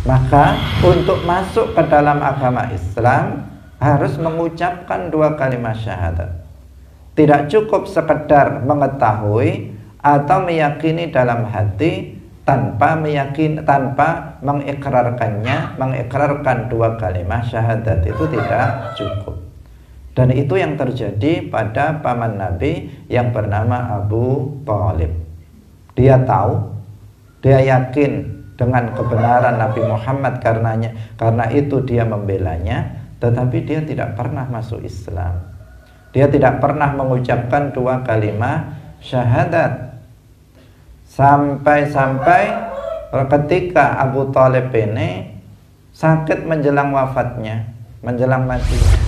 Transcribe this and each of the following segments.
Maka untuk masuk ke dalam agama Islam harus mengucapkan 2 kalimat syahadat. Tidak cukup sekedar mengetahui atau meyakini dalam hati tanpa mengikrarkan 2 kalimat syahadat itu tidak cukup. Dan itu yang terjadi pada paman Nabi yang bernama Abu Thalib. Dia tahu, dia yakin dengan kebenaran Nabi Muhammad, karena itu dia membelanya, tetapi dia tidak pernah masuk Islam. Dia tidak pernah mengucapkan 2 kalimat syahadat. Sampai ketika Abu Thalib ini sakit menjelang wafatnya, menjelang matinya.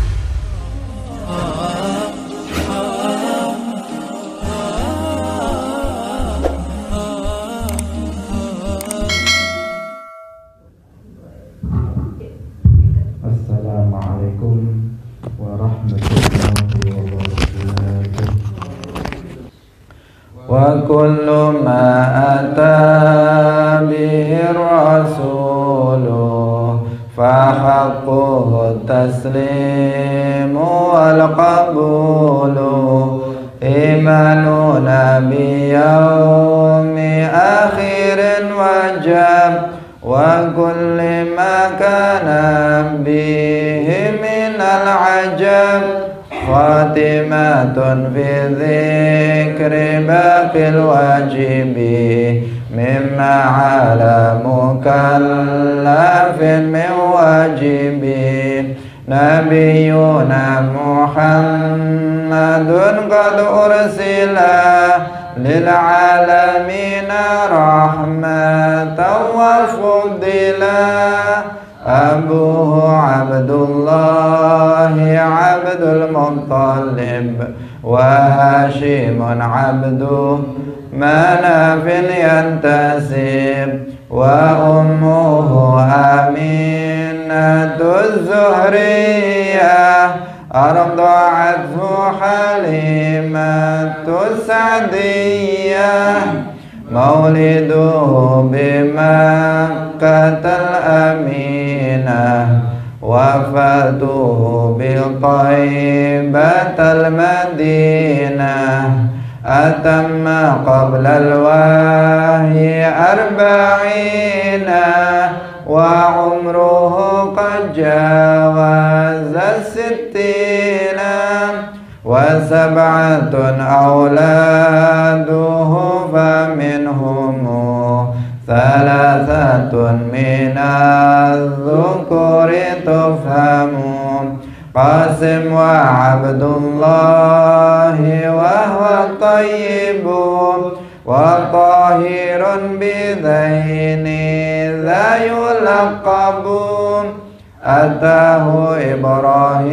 Assalamualaikum warahmatullahi wabarakatuh. Wa kullu ma ata bihi rasuluh fa haqquhu taslimu wal qabulu imanu nabiyyaumi akhirin wajab wa kulli ma kana bihi minal ajab khatimatun fi dzikri baqil wajibi mimma ala mukallafin min wajibi nabiyuna Muhammadun qad ursila lil alamina rahmatan wa fuddila Abuhu Abdullah Abdul Muttalib wa Hashimun Abdu Manafin yantasib wa ummuhu Aminatu Zuhriyah arda'athu Halimatu Sa'diyah mauliduhu bimakkatal aminah wafatuhu biqaibatal madinah atamma qablal wahyi arba'ina wa umruhu qad jawaza sittina wa sab'atun awladuhu faminhumu thalathatun minadh-dhukuri tufhamu Qasim wa Abdullahi wa huwa tayyibun wa tahirun bidaini dha yulaqabun atahu Ibrahimu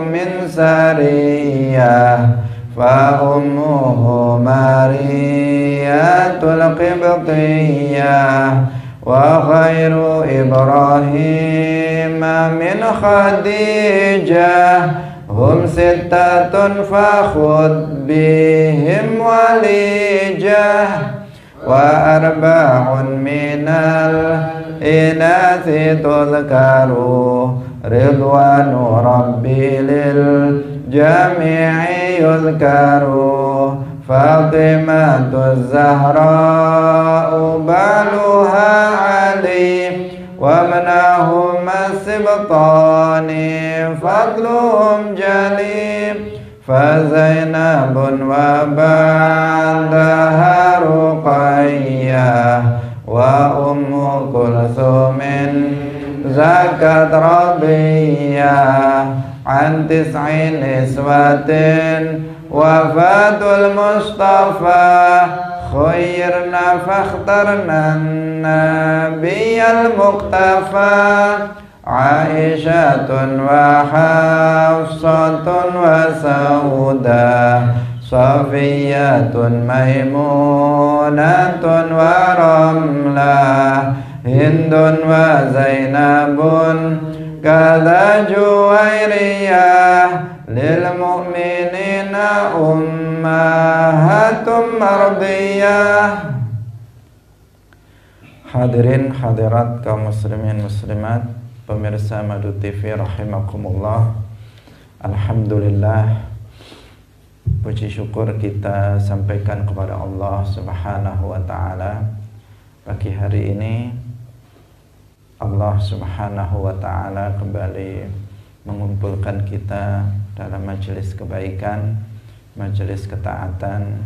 min sariyah fa ummuhu Mariyatul Qibtiyah wa khairu Ibrahim min Khadijah hum sittatun fakhud bihim walijah wa arba'un minal inasi tudhkaru ridwanu rabbi lil jami'i yudhkaru Fatimatu Zahra'u baluha Ali wa manahuma sibtani fadluhum jali Fazainabun wa ba'daha Ruqayyah wa ummu kulsumin zakat rabiyah an tis'in iswatin wafatul mustafa khairna fakhtarna nabiyal muqtafa Aisyatun wa Hafsatun wa Saudah Safiyatun Maimunatun wa Ramlah Hindun wa Zainabun Kada Juwairiyah Lil mu'minina ummahatum mardiyah Hadirin hadirat kaum muslimin muslimat, pemirsa Madu TV rahimakumullah. Alhamdulillah, puji syukur kita sampaikan kepada Allah Subhanahu wa taala. Pagi hari ini Allah Subhanahu wa taala kembali mengumpulkan kita dalam majelis kebaikan, majelis ketaatan,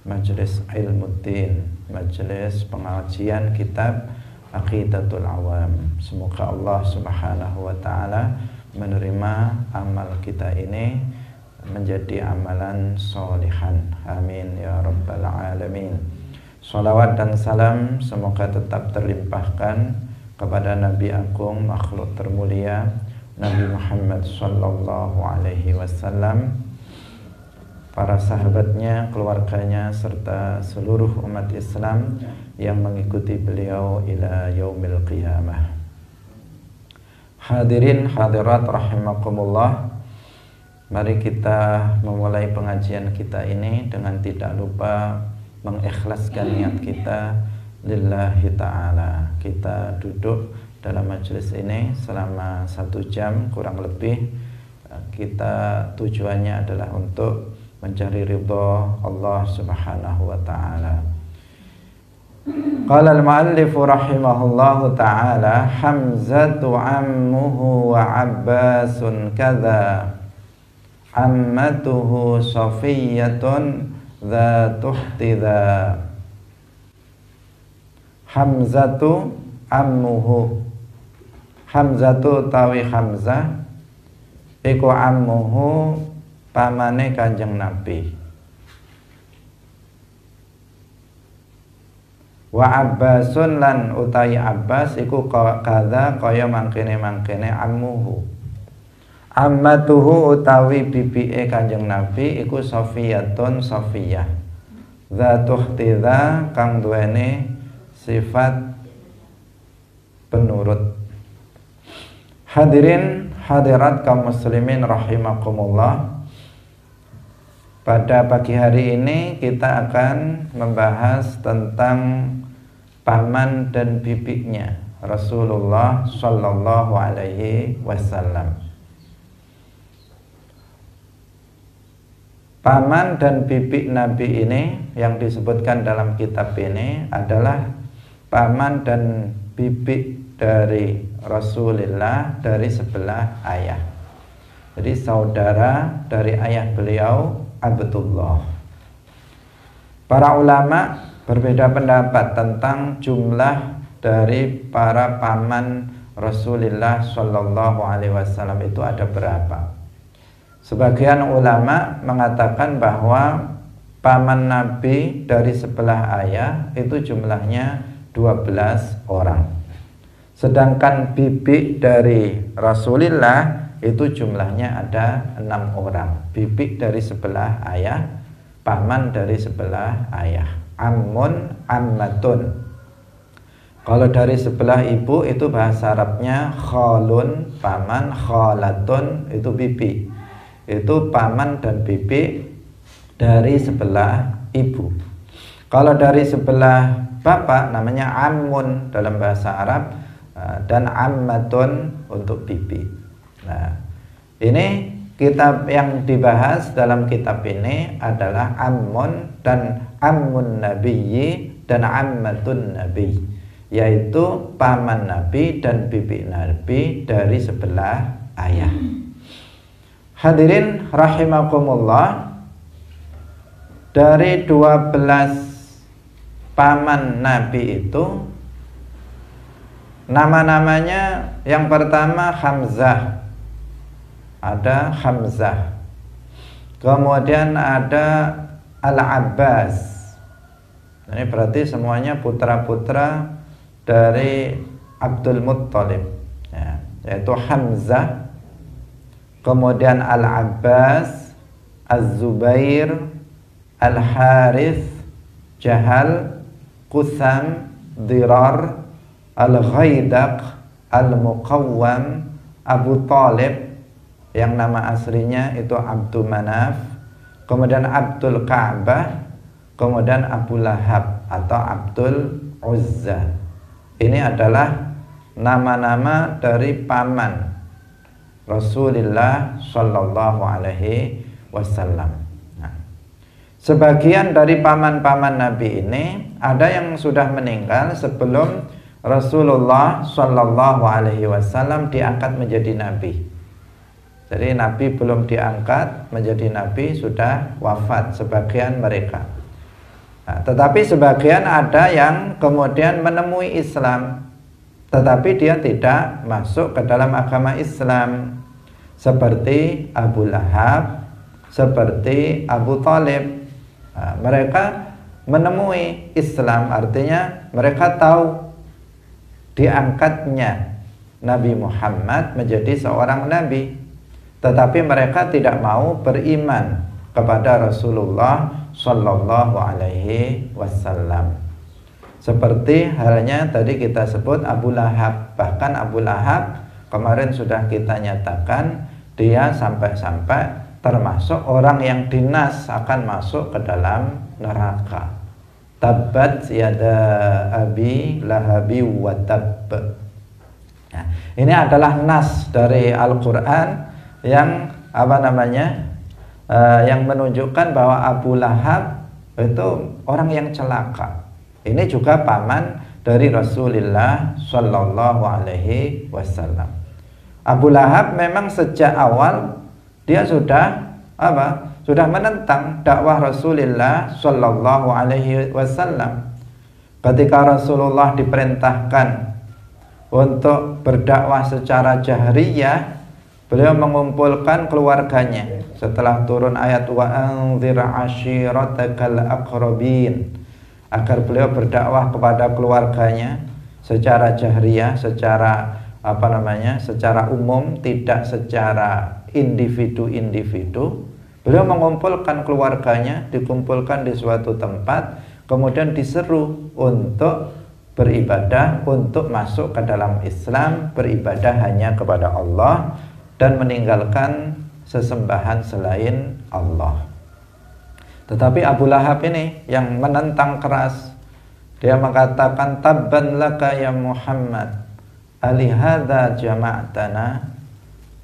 majelis ilmuddin, majelis pengajian kitab Aqidatul Awam. Semoga Allah Subhanahu wa taala menerima amal kita ini menjadi amalan solihan. Amin ya rabbal alamin. Salawat dan salam semoga tetap terlimpahkan kepada Nabi Agung, makhluk termulia, Nabi Muhammad sallallahu alaihi wasallam, para sahabatnya, keluarganya, serta seluruh umat Islam yang mengikuti beliau ila yaumil qiyamah. Hadirin hadirat rahimakumullah, mari kita memulai pengajian kita ini dengan tidak lupa mengikhlaskan niat kita lillahi ta'ala. Kita duduk dalam majelis ini selama 1 jam kurang lebih. Kita tujuannya adalah untuk mencari ridha Allah Subhanahu wa taala. Qala al-muallif rahimahullahu taala, Hamzatu ammuhu wa Abbasun kadza, ammatuhu Safiyyatun dzatu ihtidha. Hamzatu ammuhu, Hamzatu tawi Hamzah iku ammuhu pamane Kanjeng Nabi, wa Abbasun lan utai Abbas iku kadza kaya mangkene-mangkene ammuhu. Ammatuhu utawi bibike Kanjeng Nabi iku Safiyatun Safiyah, dzatu ihtidha kang duweni sifat penurut. Hadirin hadirat kaum muslimin rahimakumullah, pada pagi hari ini kita akan membahas tentang paman dan bibiknya Rasulullah sallallahu alaihi wasallam. Paman dan bibik Nabi ini yang disebutkan dalam kitab ini adalah paman dan bibik dari Rasulullah dari sebelah ayah. Jadi saudara dari ayah beliau Abdullah. Para ulama berbeda pendapat tentang jumlah dari para paman Rasulullah Shallallahu Alaihi Wasallam itu ada berapa. Sebagian ulama mengatakan bahwa paman Nabi dari sebelah ayah itu jumlahnya 12 orang. Sedangkan bibik dari Rasulullah itu jumlahnya ada 6 orang. Bibik dari sebelah ayah, paman dari sebelah ayah. Ammun, ammatun. Kalau dari sebelah ibu itu bahasa Arabnya khalun, paman, khalatun itu bibi. Itu paman dan bibi dari sebelah ibu. Kalau dari sebelah bapak namanya ammun dalam bahasa Arab, dan ammatun untuk bibi. Nah, ini kitab yang dibahas dalam kitab ini adalah ammun dan ammun nabiyyi dan ammatun nabi, yaitu paman Nabi dan bibi Nabi dari sebelah ayah. Hadirin rahimakumullah, dari 12 paman Nabi itu nama-namanya yang pertama Hamzah. Ada Hamzah. Kemudian ada Al-Abbas. Ini berarti semuanya putra-putra dari Abdul Muttalib, ya, yaitu Hamzah, kemudian Al-Abbas, Az-Zubair, Al-Harith, Jahal, Qusam, Dirar, Al-Ghaidaq, Al-Muqawwam, Abu Talib yang nama aslinya itu Abdul Manaf, kemudian Abdul Ka'bah, kemudian Abu Lahab atau Abdul Uzza. Ini adalah nama-nama dari paman Rasulullah Shallallahu Alaihi Wasallam. Nah, sebagian dari paman-paman Nabi ini ada yang sudah meninggal sebelum Rasulullah Shallallahu Alaihi Wasallam diangkat menjadi nabi. Jadi Nabi belum diangkat menjadi nabi, sudah wafat sebagian mereka. Nah, tetapi sebagian ada yang kemudian menemui Islam, tetapi dia tidak masuk ke dalam agama Islam, seperti Abu Lahab, seperti Abu Thalib. Nah, mereka menemui Islam, artinya mereka tahu diangkatnya Nabi Muhammad menjadi seorang nabi, tetapi mereka tidak mau beriman kepada Rasulullah Shallallahu Alaihi Wasallam. Seperti halnya tadi kita sebut Abu Lahab. Bahkan Abu Lahab kemarin sudah kita nyatakan dia sampai-sampai termasuk orang yang dinas akan masuk ke dalam neraka. Tabbat yada abi lahabi wa tabb. Nah, ini adalah nas dari Al-Quran yang yang menunjukkan bahwa Abu Lahab itu orang yang celaka. Ini juga paman dari Rasulullah Shallallahu Alaihi Wasallam. Abu Lahab memang sejak awal dia sudah menentang dakwah Rasulullah Shallallahu Alaihi Wasallam. Ketika Rasulullah diperintahkan untuk berdakwah secara jahriyah, beliau mengumpulkan keluarganya setelah turun ayat wa anzir ashiratakal aqrabin, agar beliau berdakwah kepada keluarganya secara jahriyah, secara secara umum, tidak secara individu-individu. Beliau mengumpulkan keluarganya, dikumpulkan di suatu tempat, kemudian diseru untuk beribadah, untuk masuk ke dalam Islam, beribadah hanya kepada Allah dan meninggalkan sesembahan selain Allah. Tetapi Abu Lahab ini yang menentang keras. Dia mengatakan, tabban laka ya Muhammad, alihadza jama'tana.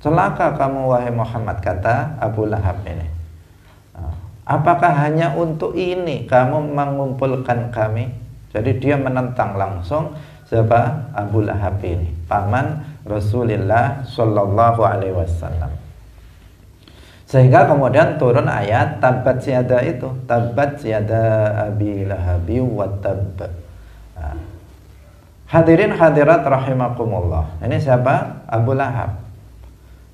Celaka kamu wahai Muhammad, kata Abu Lahab ini. Apakah hanya untuk ini kamu mengumpulkan kami? Jadi dia menentang langsung siapa? Abu Lahab ini, paman Rasulullah Shallallahu Alaihi Wasallam. Sehingga kemudian turun ayat tabbat yada itu, tabbat yada abi lahabi wa tabb. Hadirin hadirat rahimakumullah. Ini siapa? Abu Lahab.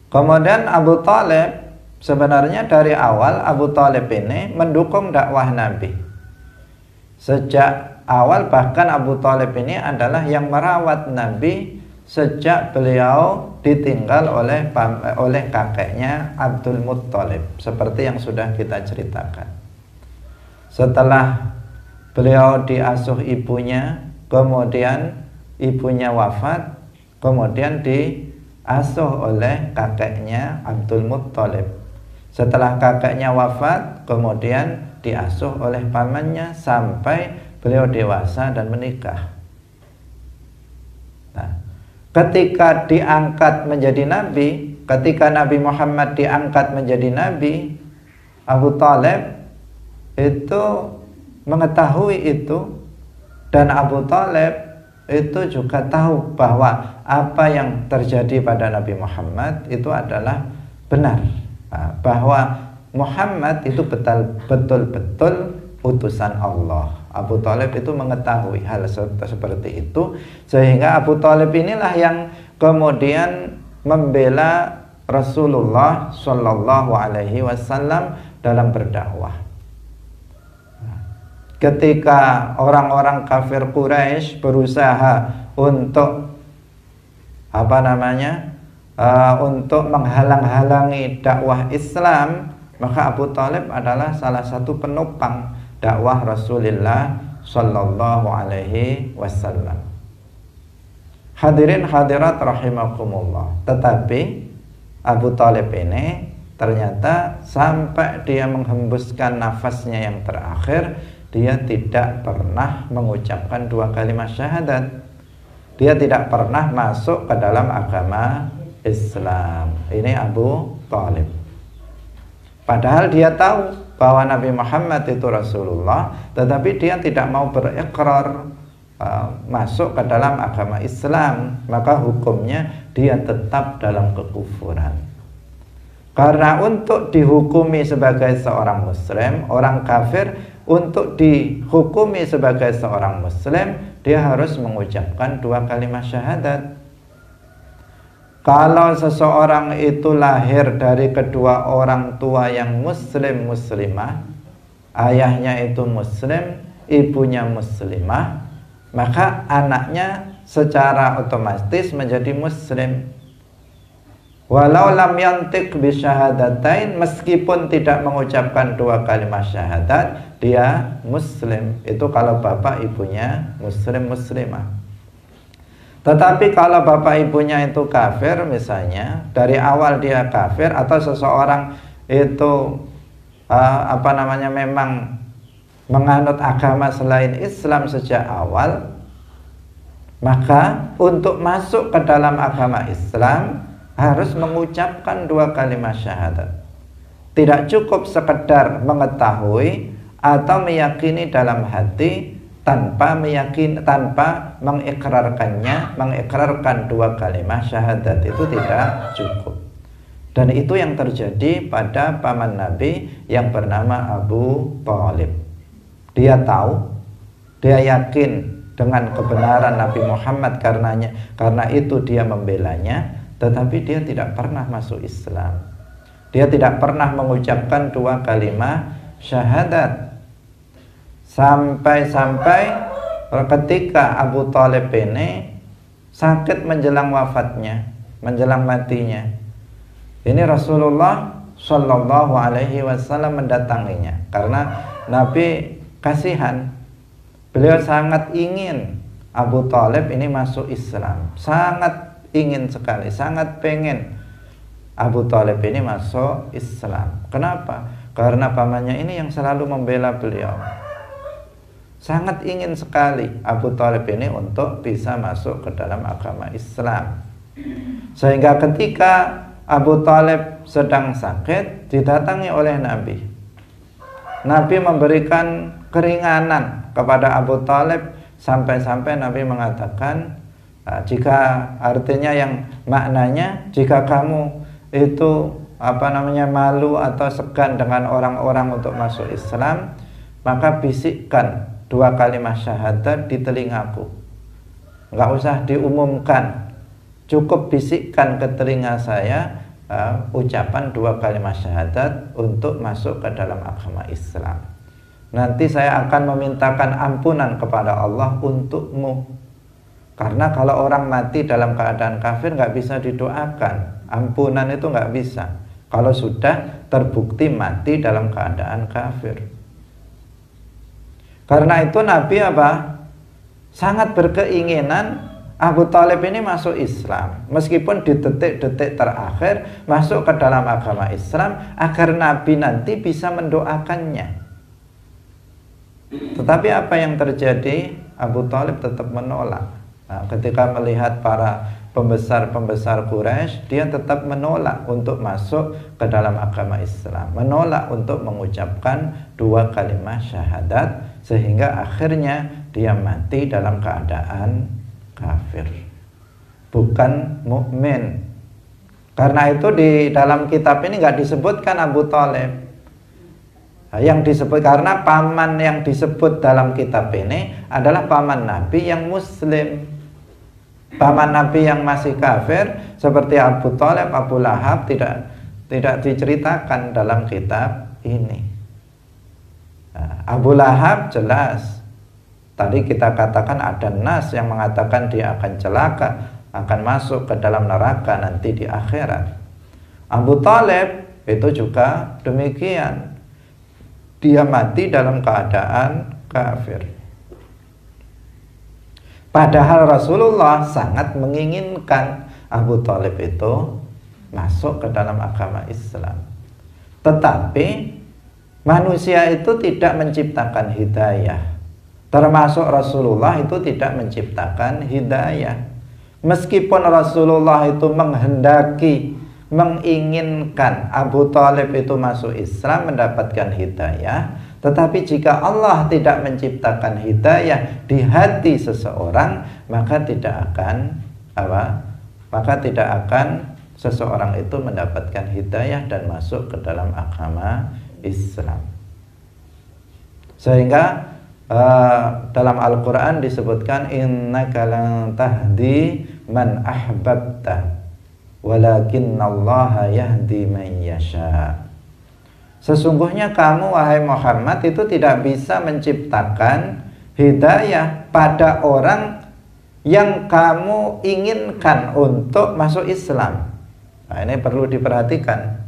Kemudian Abu Thalib, sebenarnya dari awal Abu Thalib ini mendukung dakwah Nabi. Sejak awal bahkan Abu Thalib ini adalah yang merawat Nabi sejak beliau ditinggal oleh kakeknya Abdul Muttalib, seperti yang sudah kita ceritakan. Setelah beliau diasuh ibunya, kemudian ibunya wafat, kemudian diasuh oleh kakeknya Abdul Muttalib. Setelah kakeknya wafat, kemudian diasuh oleh pamannya sampai beliau dewasa dan menikah. Nah, ketika diangkat menjadi nabi, ketika Nabi Muhammad diangkat menjadi nabi, Abu Thalib itu mengetahui itu, dan Abu Thalib itu juga tahu bahwa apa yang terjadi pada Nabi Muhammad itu adalah benar, bahwa Muhammad itu betul-betul utusan Allah. Abu Thalib itu mengetahui hal seperti itu, sehingga Abu Thalib inilah yang kemudian membela Rasulullah Shallallahu Alaihi Wasallam dalam berdakwah. Ketika orang-orang kafir Quraisy berusaha untuk untuk menghalang-halangi dakwah Islam, maka Abu Thalib adalah salah satu penopang dakwah Rasulullah Sallallahu Alaihi Wasallam. Hadirin hadirat rahimakumullah. Tetapi Abu Thalib ini ternyata sampai dia menghembuskan nafasnya yang terakhir, dia tidak pernah mengucapkan dua kalimat syahadat. dia tidak pernah masuk ke dalam agama Islam. Ini Abu Thalib. Padahal dia tahu bahwa Nabi Muhammad itu Rasulullah, tetapi dia tidak mau berikrar masuk ke dalam agama Islam, maka hukumnya dia tetap dalam kekufuran. Karena untuk dihukumi sebagai seorang muslim, orang kafir, untuk dihukumi sebagai seorang muslim, dia harus mengucapkan 2 kalimat syahadat. Kalau seseorang itu lahir dari kedua orang tua yang muslim muslimah, ayahnya itu muslim, ibunya muslimah, maka anaknya secara otomatis menjadi muslim. Walau lam yantiq bisyahadatain, meskipun tidak mengucapkan 2 kalimat syahadat, dia muslim. Itu kalau bapak ibunya muslim muslimah. Tetapi kalau bapak ibunya itu kafir misalnya, dari awal dia kafir, atau seseorang itu memang menganut agama selain Islam sejak awal, maka untuk masuk ke dalam agama Islam harus mengucapkan 2 kalimat syahadat. Tidak cukup sekedar mengetahui atau meyakini dalam hati tanpa mengikrarkan 2 kalimat syahadat, itu tidak cukup. Dan itu yang terjadi pada paman Nabi yang bernama Abu Thalib. Dia tahu, dia yakin dengan kebenaran Nabi Muhammad, karena itu dia membelanya, tetapi dia tidak pernah masuk Islam. Dia tidak pernah mengucapkan 2 kalimat syahadat. Sampai ketika Abu Thalib ini sakit menjelang wafatnya, menjelang matinya, ini Rasulullah Shallallahu Alaihi Wasallam mendatanginya karena Nabi kasihan. Beliau sangat ingin Abu Thalib ini masuk Islam, sangat ingin sekali, sangat pengen Abu Thalib ini masuk Islam. Kenapa? Karena pamannya ini yang selalu membela beliau. Sangat ingin sekali Abu Thalib ini untuk bisa masuk ke dalam agama Islam. Sehingga ketika Abu Thalib sedang sakit, didatangi oleh Nabi. Nabi memberikan keringanan kepada Abu Thalib, sampai-sampai Nabi mengatakan, jika artinya yang maknanya, jika kamu itu malu atau segan dengan orang-orang untuk masuk Islam, maka bisikkan 2 kalimat syahadat di telingaku. Enggak usah diumumkan, cukup bisikkan ke telinga saya ucapan 2 kalimat syahadat untuk masuk ke dalam agama Islam. Nanti saya akan memintakan ampunan kepada Allah untukmu. Karena kalau orang mati dalam keadaan kafir nggak bisa didoakan, ampunan itu nggak bisa kalau sudah terbukti mati dalam keadaan kafir. Karena itu Nabi sangat berkeinginan Abu Thalib ini masuk Islam, meskipun di detik-detik terakhir masuk ke dalam agama Islam, agar Nabi nanti bisa mendoakannya. Tetapi apa yang terjadi? Abu Thalib tetap menolak. Ketika melihat para pembesar-pembesar Quraisy, dia tetap menolak untuk masuk ke dalam agama Islam, menolak untuk mengucapkan 2 kalimat syahadat, sehingga akhirnya dia mati dalam keadaan kafir, bukan mukmin. Karena itu di dalam kitab ini nggak disebutkan Abu Thalib. Yang disebut, karena paman yang disebut dalam kitab ini adalah paman Nabi yang muslim. Paman Nabi yang masih kafir seperti Abu Thalib, Abu Lahab tidak diceritakan dalam kitab ini. Abu Lahab jelas, tadi kita katakan ada nas yang mengatakan dia akan celaka, akan masuk ke dalam neraka nanti di akhirat. Abu Thalib itu juga demikian, dia mati dalam keadaan kafir. Padahal Rasulullah sangat menginginkan Abu Thalib itu masuk ke dalam agama Islam. Tetapi manusia itu tidak menciptakan hidayah. Termasuk Rasulullah itu tidak menciptakan hidayah. Meskipun Rasulullah itu menghendaki, menginginkan Abu Thalib itu masuk Islam, mendapatkan hidayah, tetapi jika Allah tidak menciptakan hidayah di hati seseorang, maka tidak akan Maka tidak akan seseorang itu mendapatkan hidayah dan masuk ke dalam agama Islam. Sehingga dalam Al-Quran disebutkan innaka lan tahdi man ahbabta walakinnallaha yahdi man yasha. Sesungguhnya kamu wahai Muhammad itu tidak bisa menciptakan hidayah pada orang yang kamu inginkan untuk masuk Islam. Nah, ini perlu diperhatikan.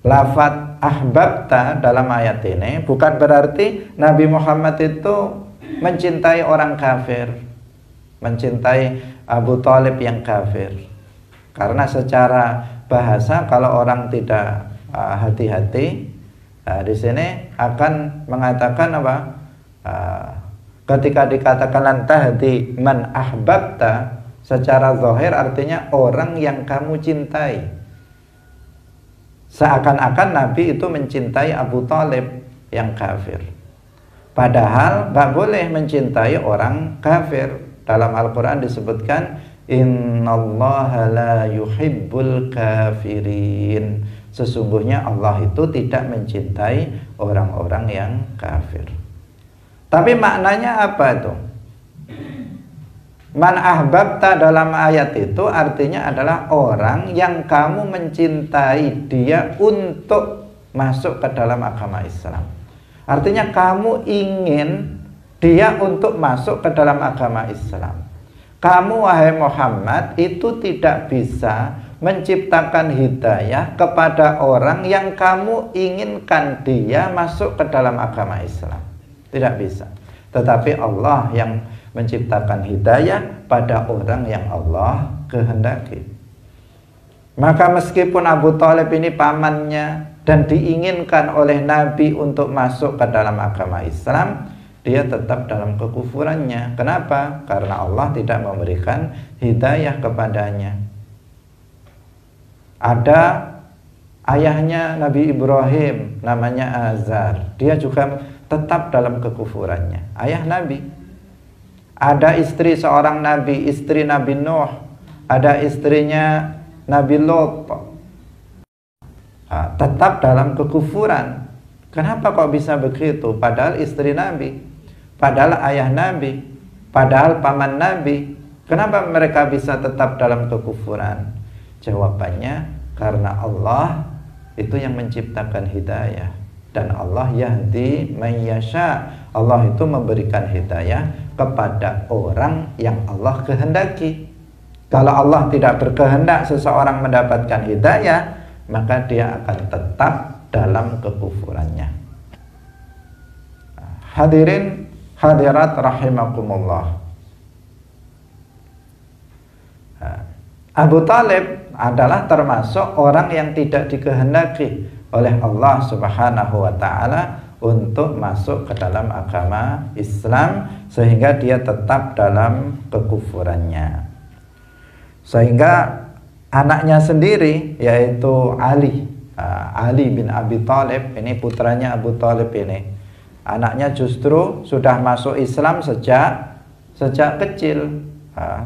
Lafaz ahbabta dalam ayat ini bukan berarti Nabi Muhammad itu mencintai orang kafir, mencintai Abu Thalib yang kafir. Karena secara bahasa kalau orang tidak hati-hati, di sini akan mengatakan apa? Ketika dikatakan lan tahdi man ahbabta, secara zahir artinya orang yang kamu cintai. Seakan-akan Nabi itu mencintai Abu Thalib yang kafir. Padahal gak boleh mencintai orang kafir. Dalam Al-Quran disebutkan innallaha la yuhibbul kafirin. Sesungguhnya Allah itu tidak mencintai orang-orang yang kafir. Tapi maknanya apa itu? Man ahbabta dalam ayat itu artinya adalah orang yang kamu mencintai dia untuk masuk ke dalam agama Islam. Artinya kamu ingin dia untuk masuk ke dalam agama Islam. Kamu wahai Muhammad itu tidak bisa menciptakan hidayah kepada orang yang kamu inginkan dia masuk ke dalam agama Islam. Tidak bisa. Tetapi Allah yang menciptakan hidayah pada orang yang Allah kehendaki. Maka meskipun Abu Thalib ini pamannya dan diinginkan oleh Nabi untuk masuk ke dalam agama Islam, dia tetap dalam kekufurannya. Kenapa? Karena Allah tidak memberikan hidayah kepadanya. Ada ayahnya Nabi Ibrahim, namanya Azar. Dia juga tetap dalam kekufurannya. Ayah Nabi. Ada istri seorang nabi, istri Nabi Nuh, ada istrinya Nabi Lot, tetap dalam kekufuran. Kenapa kok bisa begitu? Padahal istri Nabi, padahal ayah Nabi, padahal paman Nabi. Kenapa mereka bisa tetap dalam kekufuran? Jawabannya karena Allah itu yang menciptakan hidayah. Dan Allah yahdi man yasha. Allah itu memberikan hidayah kepada orang yang Allah kehendaki. Kalau Allah tidak berkehendak seseorang mendapatkan hidayah, maka dia akan tetap dalam kekufurannya. Hadirin hadirat rahimakumullah. Abu Thalib adalah termasuk orang yang tidak dikehendaki oleh Allah Subhanahu wa ta'ala untuk masuk ke dalam agama Islam, sehingga dia tetap dalam kekufurannya. Sehingga anaknya sendiri yaitu Ali bin Abi Thalib, ini putranya Abu Thalib ini, anaknya justru sudah masuk Islam sejak kecil.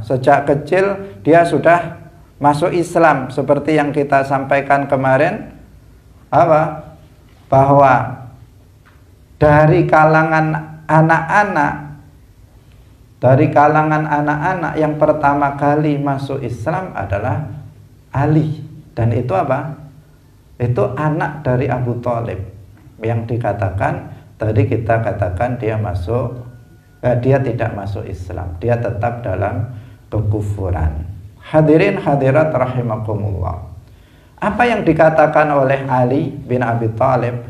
Sejak kecil dia sudah masuk Islam, seperti yang kita sampaikan kemarin, bahwa dari kalangan anak-anak yang pertama kali masuk Islam adalah Ali. Dan itu itu anak dari Abu Thalib, yang dikatakan tadi kita katakan dia tidak masuk Islam, dia tetap dalam kekufuran. Hadirin hadirat rahimakumullah. Apa yang dikatakan oleh Ali bin Abi Thalib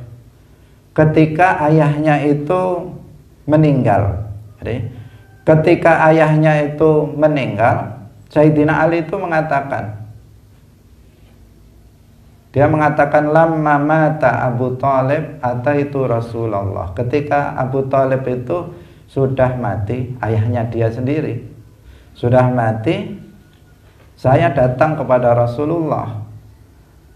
ketika ayahnya itu meninggal? Jadi, ketika ayahnya itu meninggal, Sayyidina Ali itu mengatakan, Dia mengatakan lamma mata Abu Thalib ataitu Rasulullah. Ketika Abu Thalib itu sudah mati, ayahnya dia sendiri sudah mati, saya datang kepada Rasulullah.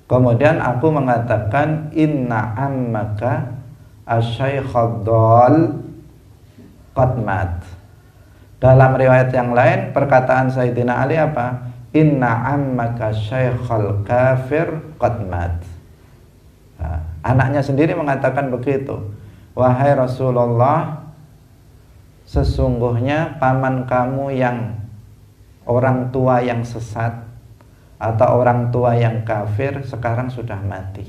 Kemudian aku mengatakan inna ammaka asy-syaikhad dhal qad mat. Dalam riwayat yang lain perkataan Sayyidina Ali apa? Inna ammaka syaikhal kafir qad mat. Nah, anaknya sendiri mengatakan begitu. Wahai Rasulullah, sesungguhnya paman kamu yang orang tua yang sesat atau orang tua yang kafir sekarang sudah mati.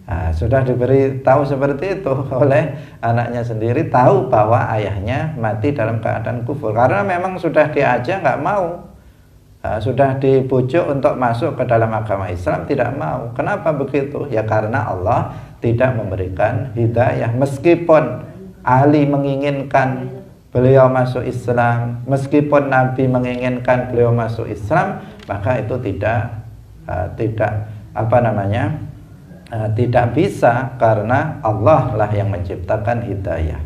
Nah, sudah diberi tahu seperti itu oleh anaknya sendiri, tahu bahwa ayahnya mati dalam keadaan kufur. Karena memang sudah diajak nggak mau. Sudah dibujuk untuk masuk ke dalam agama Islam, tidak mau. Kenapa begitu? Ya karena Allah tidak memberikan hidayah. Meskipun Ali menginginkan beliau masuk Islam, meskipun Nabi menginginkan beliau masuk Islam, maka itu tidak tidak bisa, karena Allah lah yang menciptakan hidayah.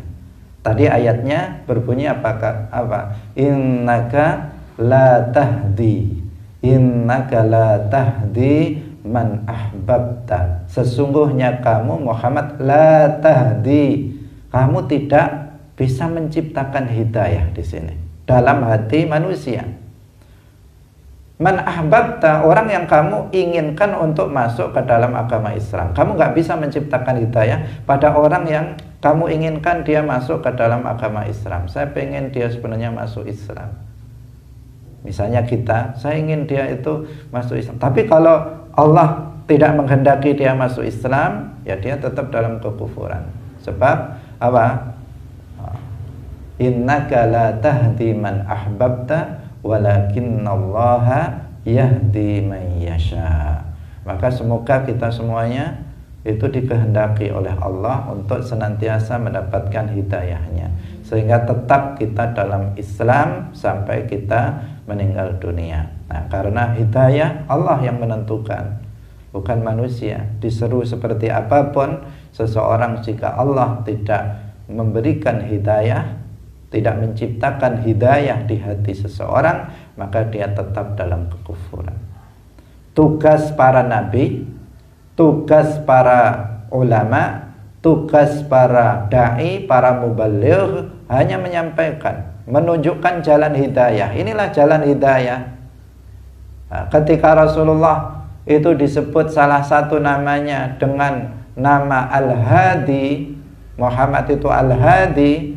Tadi ayatnya berbunyi apa? Innaka la tahdi, innaka la tahdi man ahbabta. Sesungguhnya kamu Muhammad la tahdi, kamu tidak bisa menciptakan hidayah di sini dalam hati manusia. Man ahbabta, orang yang kamu inginkan untuk masuk ke dalam agama Islam. Kamu nggak bisa menciptakan hidayah pada orang yang kamu inginkan dia masuk ke dalam agama Islam. Saya pengen dia sebenarnya masuk Islam. Misalnya saya ingin dia itu masuk Islam. Tapi kalau Allah tidak menghendaki dia masuk Islam, ya dia tetap dalam kekufuran. Sebab apa? Innaka la tahdi man ahbabta walakinnallaha yahdi man yasha. Maka semoga kita semuanya itu dikehendaki oleh Allah untuk senantiasa mendapatkan hidayahnya, sehingga tetap kita dalam Islam sampai kita meninggal dunia. Nah, karena hidayah Allah yang menentukan, bukan manusia. Diseru seperti apapun seseorang, jika Allah tidak memberikan hidayah, tidak menciptakan hidayah di hati seseorang, maka dia tetap dalam kekufuran. Tugas para nabi, tugas para ulama, tugas para da'i, para mubaligh hanya menyampaikan, menunjukkan jalan hidayah. Inilah jalan hidayah. Nah, ketika Rasulullah itu disebut salah satu namanya dengan nama Al-Hadi, Muhammad itu Al-Hadi,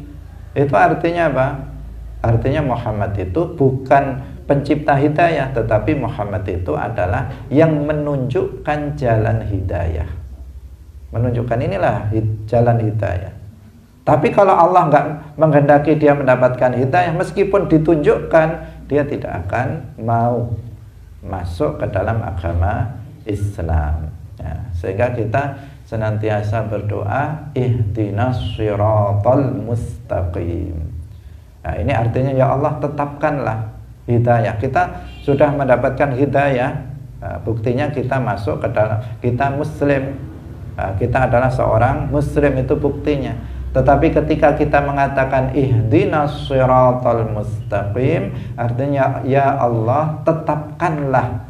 itu artinya apa? Artinya Muhammad itu bukan pencipta hidayah, tetapi Muhammad itu adalah yang menunjukkan jalan hidayah. Menunjukkan inilah jalan hidayah. Tapi kalau Allah nggak menghendaki dia mendapatkan hidayah, meskipun ditunjukkan, dia tidak akan mau masuk ke dalam agama Islam. Ya, sehingga kita senantiasa berdoa ihdinas siratal mustaqim. Nah, ini artinya ya Allah tetapkanlah hidayah. Kita sudah mendapatkan hidayah. Nah, buktinya kita masuk ke dalam, kita muslim. Nah, kita adalah seorang muslim, itu buktinya. Tetapi ketika kita mengatakan ihdinas siratal mustaqim, artinya ya Allah tetapkanlah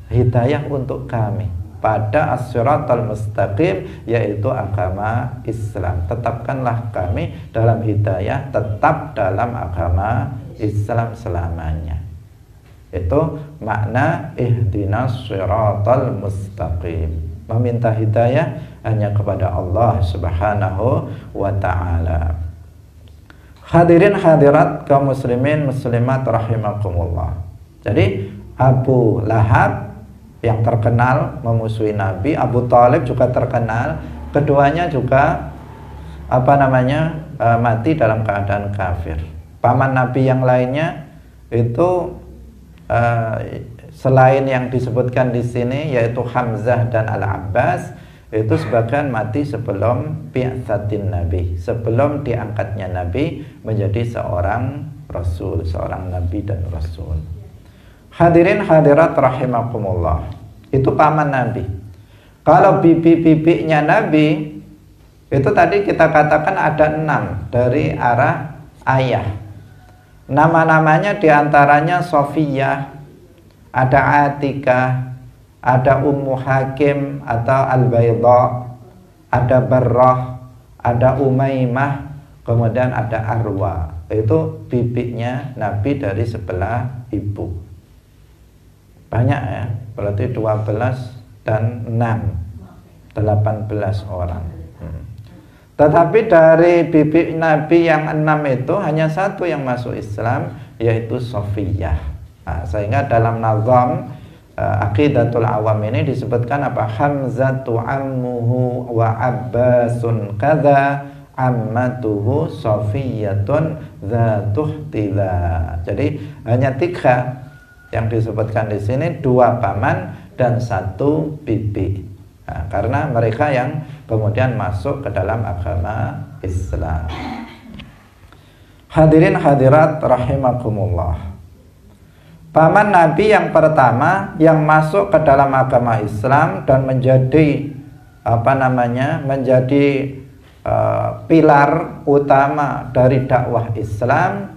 hidayah untuk kami pada as-siratal mustaqim, yaitu agama Islam. Tetapkanlah kami dalam hidayah, tetap dalam agama Islam selamanya. Itu makna ihdinas siratal mustaqim. Meminta hidayah hanya kepada Allah Subhanahu wa ta'ala. Hadirin hadirat kaum muslimin muslimat rahimakumullah. Jadi Abu Lahab yang terkenal memusuhi Nabi, Abu Thalib juga terkenal, keduanya juga mati dalam keadaan kafir. Paman Nabi yang lainnya itu selain yang disebutkan di sini, yaitu Hamzah dan Al-Abbas, itu sebagian mati sebelum bi'tsatin Nabi, sebelum diangkatnya Nabi menjadi seorang Rasul, seorang Nabi dan Rasul. Hadirin hadirat rahimakumullah. Itu paman Nabi. Kalau bibi-bibinya Nabi, itu tadi kita katakan ada 6 dari arah ayah. Nama-namanya diantaranya Sofiyah, ada Atikah, ada Ummu Hakim atau Al-Bayda, ada Barrah, ada Umaymah, kemudian ada Arwa. Itu bibinya Nabi dari sebelah ibu. Banyak ya, berarti 12 dan 6, 18 orang. Tetapi dari bibi Nabi yang 6 itu hanya satu yang masuk Islam, yaitu Sofiyah. Nah, sehingga dalam nazam Aqidatul Awam ini disebutkan apa? Hamzatu ammuhu wa Abbasun kadza ammatuhu Sofiyatun dzatuh tila. Jadi hanya 3 yang disebutkan di sini, 2 paman dan 1 bibi. Nah, karena mereka yang kemudian masuk ke dalam agama Islam. Hadirin hadirat rahimakumullah. Paman Nabi yang pertama yang masuk ke dalam agama Islam dan menjadi menjadi pilar utama dari dakwah Islam,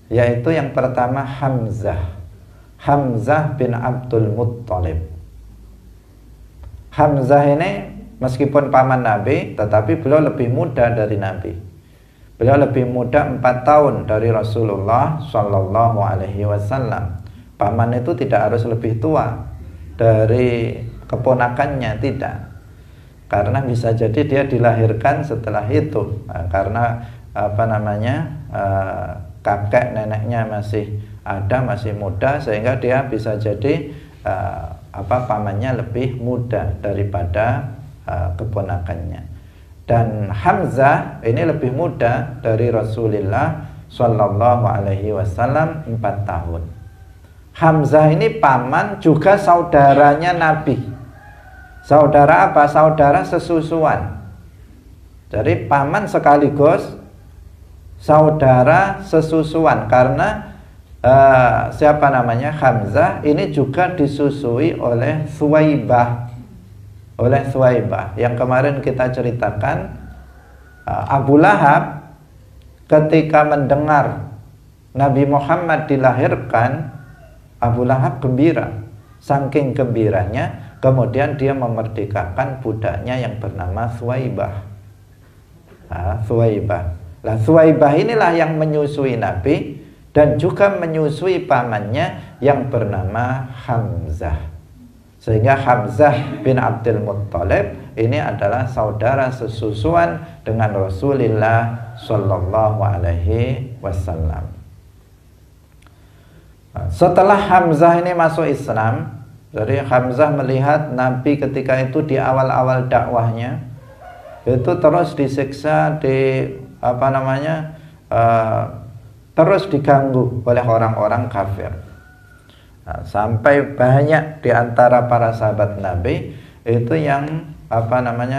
yaitu yang pertama Hamzah bin Abdul Muttalib. Hamzah ini meskipun paman Nabi, tetapi beliau lebih muda dari Nabi. Beliau lebih muda 4 tahun dari Rasulullah Shallallahu Alaihi Wasallam. Paman itu tidak harus lebih tua dari keponakannya, tidak. Karena bisa jadi dia dilahirkan setelah itu. Karena kakek neneknya masih ada, masih muda, sehingga dia bisa jadi pamannya lebih muda daripada keponakannya. Dan Hamzah ini lebih muda dari Rasulullah Shallallahu Alaihi Wasallam 4 tahun. Hamzah ini paman juga saudaranya Nabi. Saudara apa? Saudara sesusuan. Jadi paman sekaligus saudara sesusuan, karena Hamzah ini juga disusui oleh Suwaibah. Yang kemarin kita ceritakan, Abu Lahab ketika mendengar Nabi Muhammad dilahirkan, Abu Lahab gembira. Saking gembiranya, kemudian dia memerdekakan budaknya yang bernama Suwaibah. Suwaibah inilah yang menyusui Nabi dan juga menyusui pamannya yang bernama Hamzah. Sehingga Hamzah bin Abdul Muttalib ini adalah saudara sesusuan dengan Rasulullah Shallallahu Alaihi Wasallam. Setelah Hamzah ini masuk Islam, jadi Hamzah melihat Nabi ketika itu di awal-awal dakwahnya itu terus disiksa, terus diganggu oleh orang-orang kafir. Sampai banyak di antara para sahabat Nabi itu yang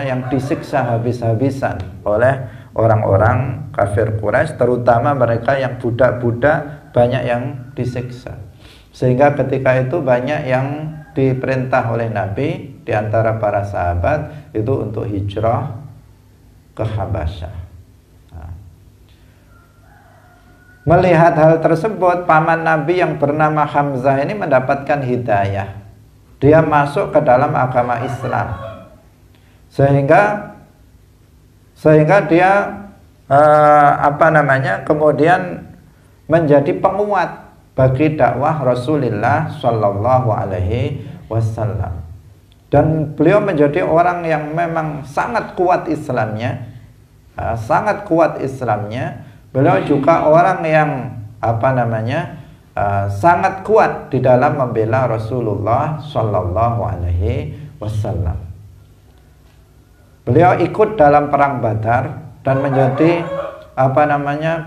yang disiksa habis-habisan oleh orang-orang kafir Quraisy, terutama mereka yang budak-budak banyak yang disiksa. Sehingga ketika itu banyak yang diperintah oleh Nabi di antara para sahabat itu untuk hijrah ke Habasyah. Melihat hal tersebut, paman Nabi yang bernama Hamzah ini mendapatkan hidayah. Dia masuk ke dalam agama Islam. Sehingga dia kemudian menjadi penguat bagi dakwah Rasulullah Shallallahu Alaihi Wasallam. Dan beliau menjadi orang yang memang sangat kuat Islamnya, Beliau juga orang yang sangat kuat di dalam membela Rasulullah Shallallahu Alaihi Wasallam. Beliau ikut dalam perang Badar dan menjadi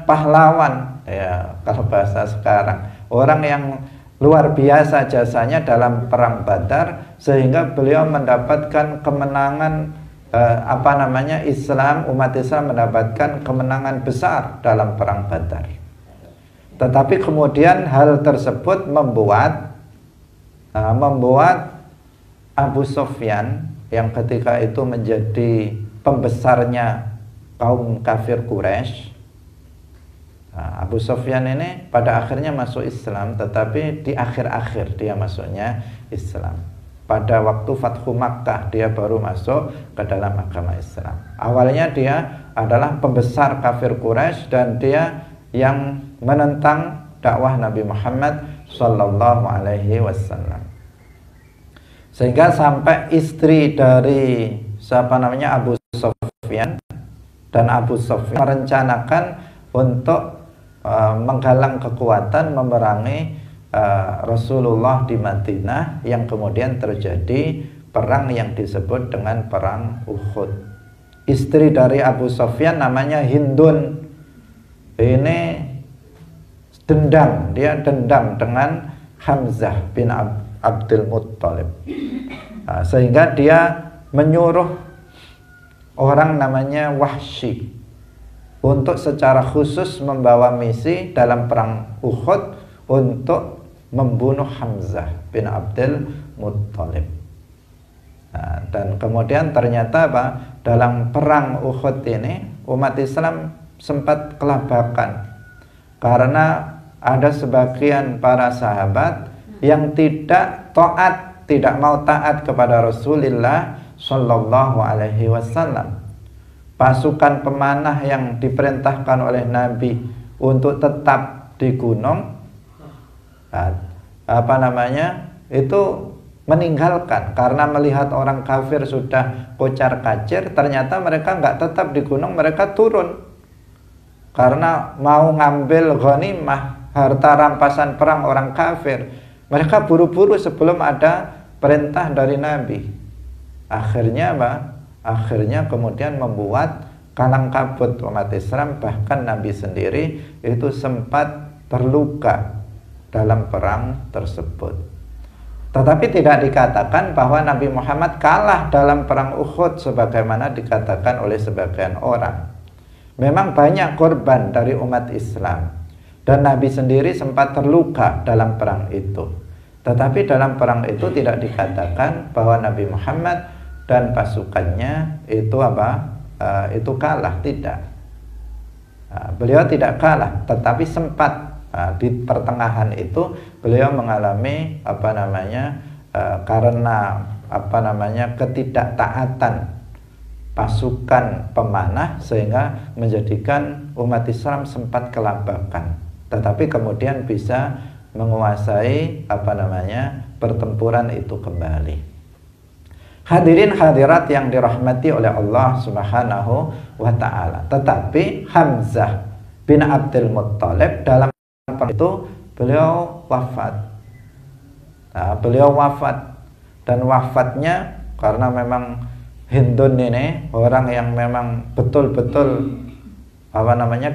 pahlawan, ya kalau bahasa sekarang, orang yang luar biasa jasanya dalam perang Badar, sehingga beliau mendapatkan kemenangan. Umat Islam mendapatkan kemenangan besar dalam perang Badar. Tetapi kemudian hal tersebut membuat Abu Sufyan yang ketika itu menjadi pembesarnya kaum kafir Quraisy. Nah, Abu Sufyan ini pada akhirnya masuk Islam, tetapi di akhir-akhir dia masuknya Islam. Pada waktu Fathu Makkah dia baru masuk ke dalam agama Islam. Awalnya dia adalah pembesar kafir Quraisy dan dia yang menentang dakwah Nabi Muhammad sallallahu alaihi wasallam. Sehingga sampai istri dari Abu Sufyan, dan Abu Sufyan merencanakan untuk menggalang kekuatan memerangi Rasulullah di Madinah, yang kemudian terjadi perang yang disebut dengan perang Uhud. Istri dari Abu Sufyan namanya Hindun. Ini dia dendam dengan Hamzah bin Abdul Muttalib. Sehingga dia menyuruh orang namanya Wahsy untuk secara khusus membawa misi dalam perang Uhud untuk membunuh Hamzah bin Abdul Muttalib. Dan kemudian ternyata dalam perang Uhud ini umat Islam sempat kelabakan karena ada sebagian para sahabat yang tidak mau taat kepada Rasulullah Shallallahu Alaihi Wasallam. Pasukan pemanah yang diperintahkan oleh Nabi untuk tetap di gunung, itu meninggalkan karena melihat orang kafir sudah kocar-kacir. Ternyata mereka nggak tetap di gunung, mereka turun karena mau ngambil ghanimah, harta rampasan perang orang kafir. Mereka buru-buru sebelum ada perintah dari Nabi. Akhirnya kemudian membuat kalang kabut umat Islam, bahkan Nabi sendiri itu sempat terluka dalam perang tersebut. Tetapi tidak dikatakan bahwa Nabi Muhammad kalah dalam perang Uhud sebagaimana dikatakan oleh sebagian orang. Memang banyak korban dari umat Islam dan Nabi sendiri sempat terluka dalam perang itu. Tetapi dalam perang itu tidak dikatakan bahwa Nabi Muhammad dan pasukannya itu kalah, tidak. Beliau tidak kalah, tetapi sempat di pertengahan itu beliau mengalami karena ketidaktaatan pasukan pemanah sehingga menjadikan umat Islam sempat kelabakan. Tetapi kemudian bisa menguasai pertempuran itu kembali. Hadirin hadirat yang dirahmati oleh Allah Subhanahu wa taala. Tetapi Hamzah bin Abdul Muttalib dalam perang itu beliau wafat. Beliau wafat, dan wafatnya karena memang Hindun ini orang yang memang betul-betul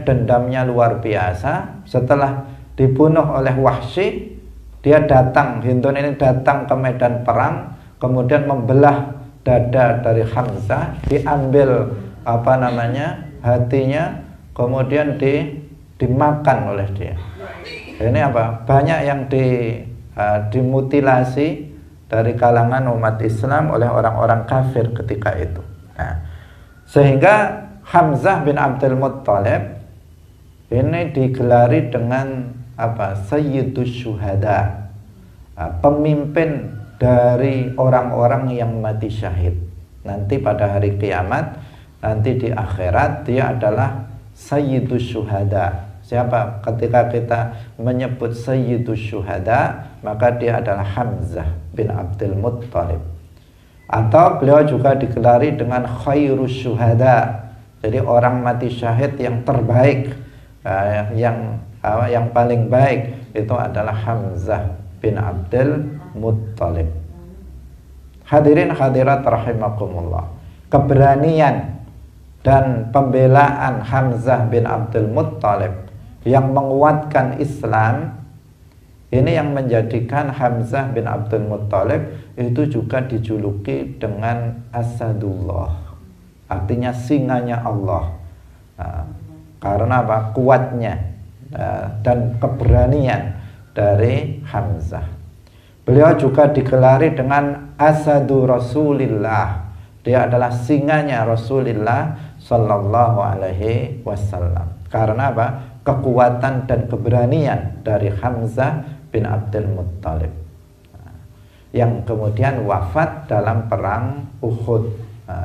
dendamnya luar biasa. Setelah dibunuh oleh Wahsy, Hindun ini datang ke medan perang, kemudian membelah dada dari Hamzah, diambil hatinya, kemudian dimakan oleh dia. Ini banyak yang dimutilasi dari kalangan umat Islam oleh orang-orang kafir ketika itu. Sehingga Hamzah bin Abdul Muttalib ini digelari dengan Sayyidus Syuhada, pemimpin dari orang-orang yang mati syahid. Nanti pada hari kiamat, nanti di akhirat dia adalah Sayyidus Syuhada. Siapa? Ketika kita menyebut Sayyidus Syuhada, maka dia adalah Hamzah bin Abdul Muttalib. Atau beliau juga digelari dengan Khairus Syuhada. Jadi orang mati syahid yang terbaik, yang paling baik itu adalah Hamzah bin Abdul Muttalib. Hadirin hadirat rahimakumullah. Keberanian dan pembelaan Hamzah bin Abdul Muttalib yang menguatkan Islam ini yang menjadikan Hamzah bin Abdul Muttalib itu juga dijuluki dengan Asadullah, artinya singanya Allah. Karena kuatnya dan keberanian dari Hamzah. Beliau juga digelari dengan Asadu Rasulillah. Dia adalah singanya Rasulullah Sallallahu Alaihi Wasallam. Karena apa? Kekuatan dan keberanian dari Hamzah bin Abdul Muttalib, yang kemudian wafat dalam perang Uhud.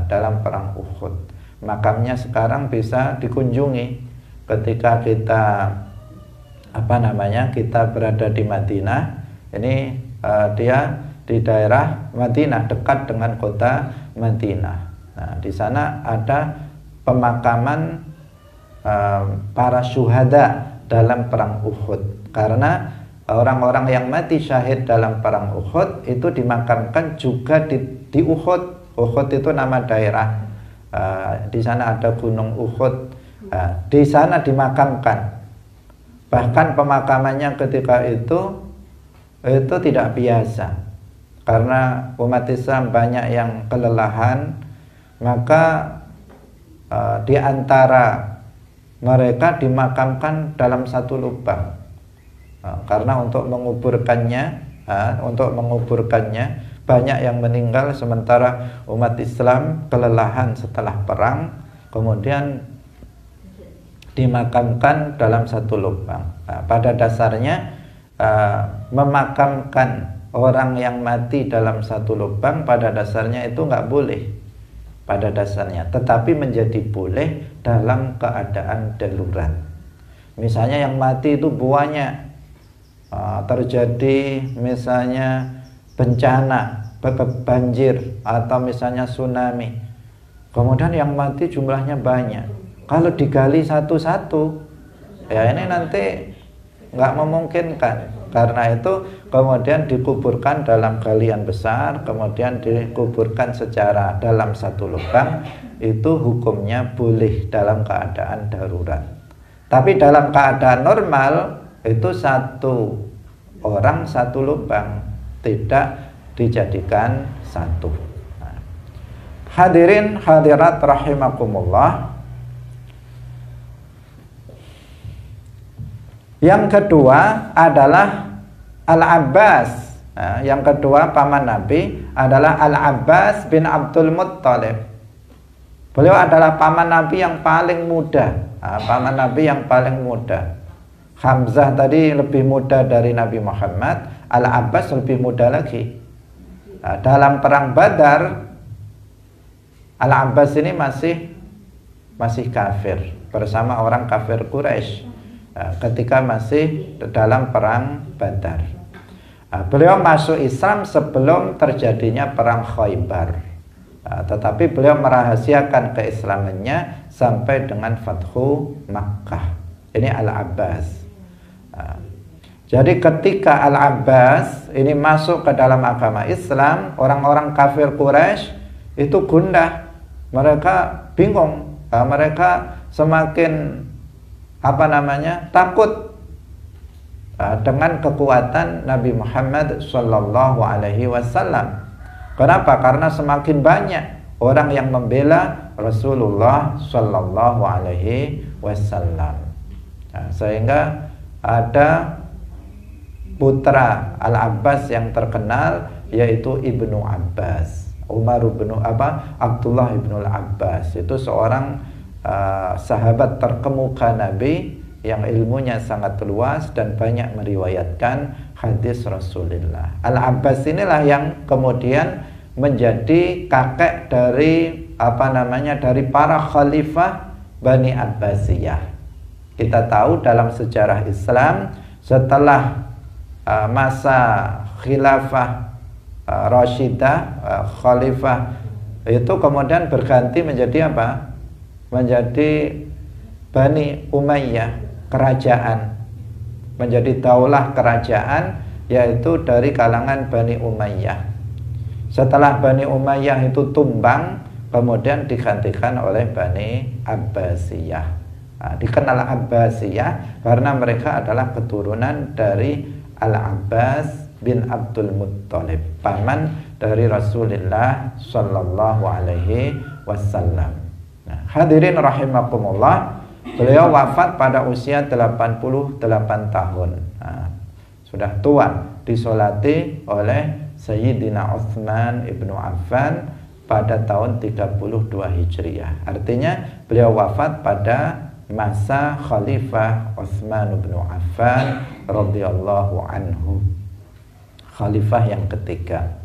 Dalam perang Uhud, makamnya sekarang bisa dikunjungi ketika kita kita berada di Madinah. Ini dia di daerah Madinah, dekat dengan kota Madinah. Nah, di sana ada pemakaman para syuhada dalam perang Uhud. Karena orang-orang yang mati syahid dalam perang Uhud itu dimakamkan juga di Uhud. Uhud itu nama daerah. Di sana ada Gunung Uhud. Di sana dimakamkan. Bahkan pemakamannya ketika itu tidak biasa. Karena umat Islam banyak yang kelelahan, maka di antara mereka dimakamkan dalam satu lubang. Karena untuk menguburkannya banyak yang meninggal, sementara umat Islam kelelahan setelah perang, kemudian dimakamkan dalam satu lubang. Pada dasarnya memakamkan orang yang mati dalam satu lubang pada dasarnya itu nggak boleh pada dasarnya, tetapi menjadi boleh dalam keadaan darurat. Misalnya yang mati itu banyak, terjadi misalnya bencana, banjir atau misalnya tsunami, kemudian yang mati jumlahnya banyak. Kalau digali satu-satu, ya ini nanti nggak memungkinkan. Karena itu kemudian dikuburkan dalam galian besar, kemudian dikuburkan secara dalam satu lubang. Itu hukumnya boleh dalam keadaan darurat. Tapi dalam keadaan normal itu satu orang satu lubang, tidak dijadikan satu. Hadirin hadirat rahimakumullah. Yang kedua adalah Al-Abbas. Yang kedua paman Nabi adalah Al-Abbas bin Abdul Muttalib. Beliau adalah paman Nabi yang paling muda. Paman Nabi yang paling muda. Hamzah tadi lebih muda dari Nabi Muhammad, Al-Abbas lebih muda lagi. Dalam perang Badar, Al-Abbas ini masih kafir bersama orang kafir Quraisy. Ketika masih dalam perang Badar, beliau masuk Islam sebelum terjadinya perang Khaybar, tetapi beliau merahasiakan keislamannya sampai dengan Fathu Makkah. Ini Al-Abbas. Jadi ketika Al-Abbas ini masuk ke dalam agama Islam, orang-orang kafir Quraisy itu gundah, mereka bingung, mereka semakin takut dengan kekuatan Nabi Muhammad Sallallahu Alaihi Wasallam. Kenapa? Karena semakin banyak orang yang membela Rasulullah Sallallahu Alaihi Wasallam. Sehingga ada putra Al-Abbas yang terkenal, yaitu Ibnu Abbas, Abdullah ibnu Al-Abbas. Itu seorang sahabat terkemuka Nabi yang ilmunya sangat luas dan banyak meriwayatkan hadis Rasulullah. Al-Abbas inilah yang kemudian menjadi kakek dari dari para khalifah Bani Abbasiyah. Kita tahu dalam sejarah Islam setelah masa khilafah Rashidah, khalifah itu kemudian berganti menjadi menjadi Bani Umayyah, kerajaan, menjadi daulah kerajaan, yaitu dari kalangan Bani Umayyah. Setelah Bani Umayyah itu tumbang, kemudian digantikan oleh Bani Abbasiyah. Dikenal Abbasiyah karena mereka adalah keturunan dari Al-Abbas bin Abdul Muttalib, paman dari Rasulullah Sallallahu Alaihi Wasallam. Hadirin rahimakumullah, beliau wafat pada usia 88 tahun. sudah tua, disolati oleh Sayyidina Utsman ibnu Affan pada tahun 32 Hijriah. Artinya beliau wafat pada masa Khalifah Utsman ibnu Affan radhiyallahu anhu, khalifah yang ketiga.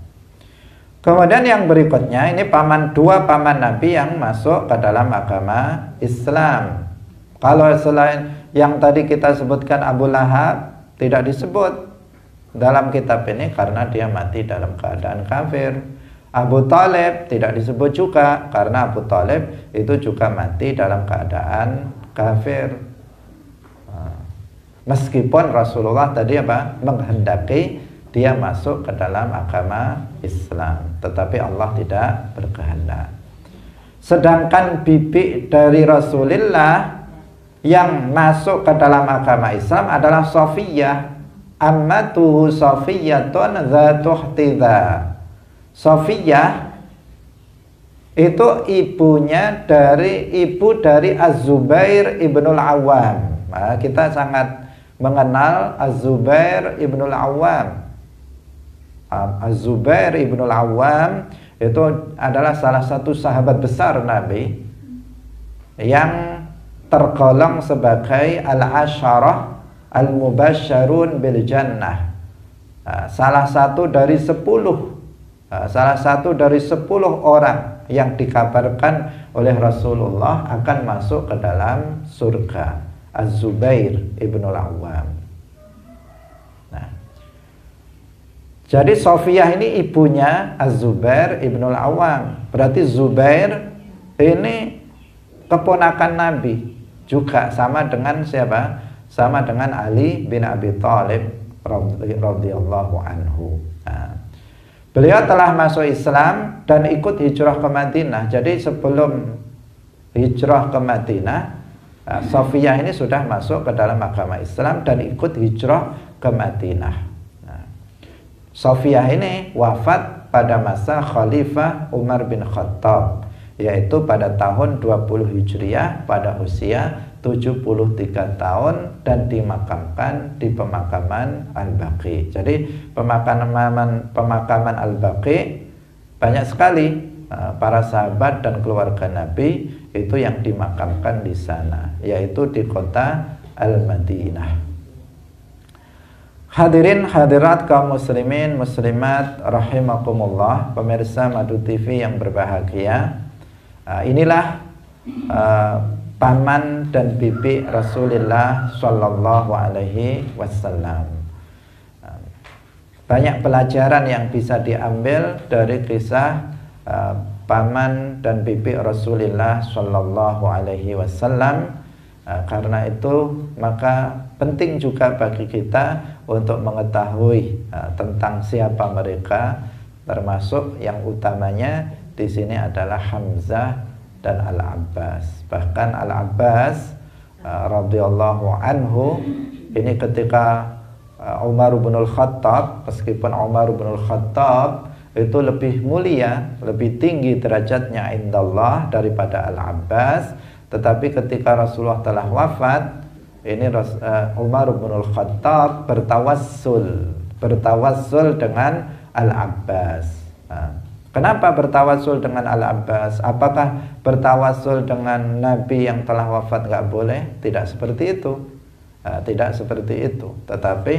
Kemudian yang berikutnya, ini dua paman Nabi yang masuk ke dalam agama Islam. Kalau selain yang tadi kita sebutkan Abu Lahab, tidak disebut dalam kitab ini karena dia mati dalam keadaan kafir. Abu Thalib tidak disebut juga karena Abu Thalib itu juga mati dalam keadaan kafir. Meskipun Rasulullah tadi menghendaki dia masuk ke dalam agama Islam, tetapi Allah tidak berkehendak. Sedangkan bibi dari Rasulullah yang masuk ke dalam agama Islam adalah Safiyah, ammatuhu Safiyatun dzatuh tidza. Safiyah itu ibu dari Az-Zubair ibnul Awam. Nah, kita sangat mengenal Az-Zubair ibnul Awam. Az-Zubair ibnul Awam itu adalah salah satu sahabat besar Nabi yang tergolong sebagai al-asyarah al-mubasysyarun bil jannah. Salah satu dari 10 orang yang dikabarkan oleh Rasulullah akan masuk ke dalam surga. Az-Zubair ibnul Awam. Jadi Safiyah ini ibunya Az-Zubair ibnul Awam. Berarti Zubair ini keponakan Nabi, juga sama dengan siapa? Sama dengan Ali bin Abi Thalib radhiyallahu anhu. Beliau telah masuk Islam dan ikut hijrah ke Madinah. Jadi sebelum hijrah ke Madinah, Safiyah ini sudah masuk ke dalam agama Islam dan ikut hijrah ke Madinah. Safiyah ini wafat pada masa Khalifah Umar bin Khattab, yaitu pada tahun 20 Hijriah pada usia 73 tahun dan dimakamkan di pemakaman Al-Baqi. Jadi pemakaman Al-Baqi banyak sekali para sahabat dan keluarga Nabi itu yang dimakamkan di sana, yaitu di kota Al-Madinah. Hadirin hadirat kaum muslimin muslimat rahimakumullah, pemirsa Madu TV yang berbahagia. Inilah paman dan bibi Rasulullah sallallahu alaihi wasallam. Banyak pelajaran yang bisa diambil dari kisah paman dan bibi Rasulullah sallallahu alaihi wasallam. Karena itu maka penting juga bagi kita untuk mengetahui tentang siapa mereka, termasuk yang utamanya di sini adalah Hamzah dan Al-Abbas. Bahkan Al-Abbas radhiyallahu anhu ini ketika Umar bin Khattab, meskipun Umar bin Khattab itu lebih mulia, lebih tinggi derajatnya indallah daripada Al-Abbas, tetapi ketika Rasulullah telah wafat, ini Umar bin Khattab bertawassul dengan Al-Abbas. Kenapa bertawassul dengan Al-Abbas? Apakah bertawassul dengan Nabi yang telah wafat nggak boleh? Tidak seperti itu. Tidak seperti itu. Tetapi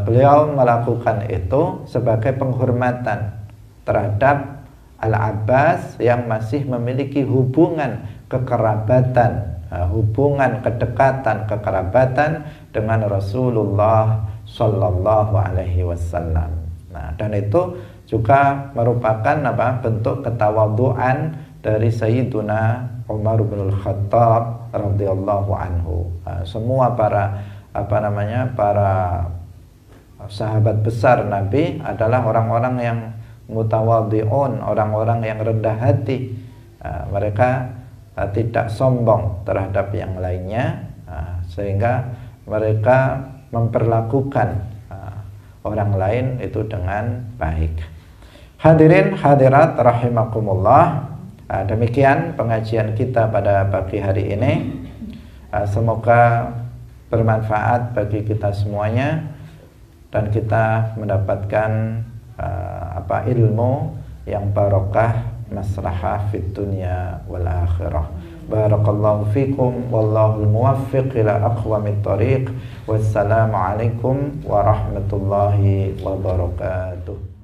beliau melakukan itu sebagai penghormatan terhadap Al-Abbas yang masih memiliki hubungan kekerabatan, hubungan kedekatan kekerabatan dengan Rasulullah sallallahu alaihi wasallam. Nah, dan itu juga merupakan bentuk ketawaduan dari Sayyiduna Umar bin Khattab radhiyallahu anhu. Semua para para sahabat besar Nabi adalah orang-orang yang mutawadhi'un, orang-orang yang rendah hati. Mereka tidak sombong terhadap yang lainnya, sehingga mereka memperlakukan orang lain itu dengan baik. Hadirin hadirat rahimakumullah, demikian pengajian kita pada pagi hari ini. Semoga bermanfaat bagi kita semuanya. dan kita mendapatkan ilmu yang barokah, maslahah fid dunya wal akhirah. Barakallahu fikum wallahul muwaffiq ila aqwamit thoriq. Wassalamu alaikum warahmatullahi wabarakatuh.